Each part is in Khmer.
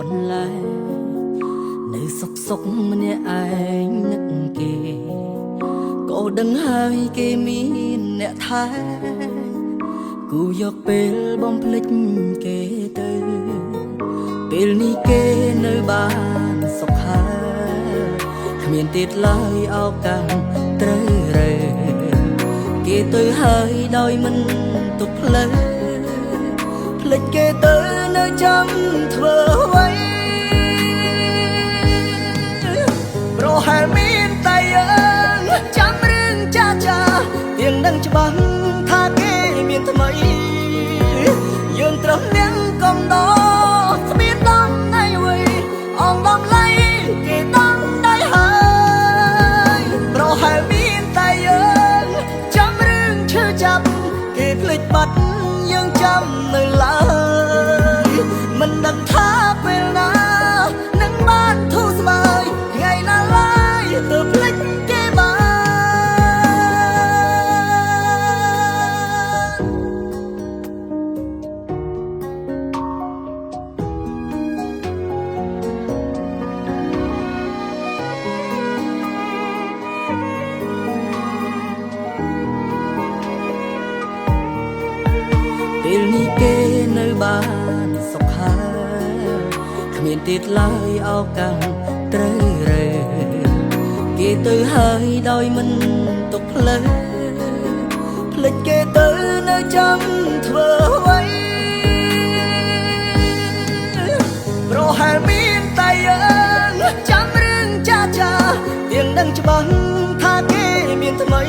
នលែងនៅសុកម្នាក់ឯងនឹកគេក៏ដឹងហើយគេមានអ្នកថែគូយកពេលបំភ្លេចគេទៅពេលនេះគេនៅបានសុខហើយគ្មានទៀតឡើយឱកាសត្រូវរើគេទៅហើយដោយមិនទុកផ្លូវភ្លេចគេទៅនៅចាំធ្វើអ្វីប្រហែលមានតែយើងចាំរឿងចាទៀងដឹងច្បាស់ថាគេមានថ្មីយើងត្រូវនាងកំដរស្មានដំណៃអ្វីអងដំឡៃគេដំដៃហើយប្រហែលមានតែយើងចាំរឿងឈឺចាប់គេភ្លេចបាត់យើងចាំនៅឡើយមិនដឹងថាពេលណានឹងបានធូរស្បើយថ្ងៃណាឡើយទៅភ្លេចគេបានពេលនេះគេនៅបានសុខហើយគ្មានទៀតឡើយឱកាសត្រូវរើគេទៅហើយដោយមិនទុកផ្លូវភ្លេចគេទៅនៅចាំធ្វើអ្វីប្រហែលមានតែយើងចាំរឿងចាទៀងដឹងច្បាស់ថាគេមានថ្មី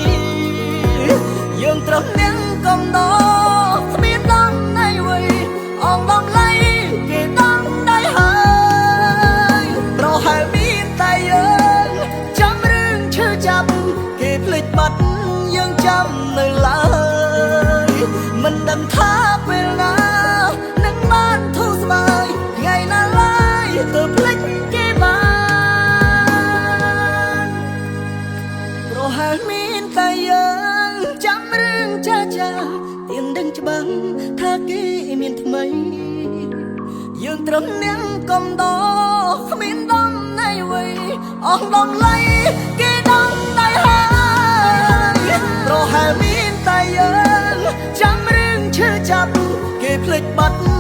យើងត្រូវនាងកំដរស្មានដំណៃអ្វីអងដំឡៃគេដំដៃហើយប្រហែលមានតែយើងចាំរឿងឈឺចាប់គេភ្លេចបាត់យើងចាំនៅឡើយមិនដឹងថាពេលណានឹងបានធូរស្បើយថ្ងៃណាឡើយទៅភ្លេចគេបានប្រហែលមានតែយើងចាំរឿងចាទៀងដឹងច្បាស់ថាគេមានថ្មីយើងត្រឹមនាងកំដរគ្មានដំណៃអ្វីអស់ដំឡៃគេដំដៃហើយប្រហែលមានតែយើងចាំរឿងឈឺចាប់គេភ្លេចបាត់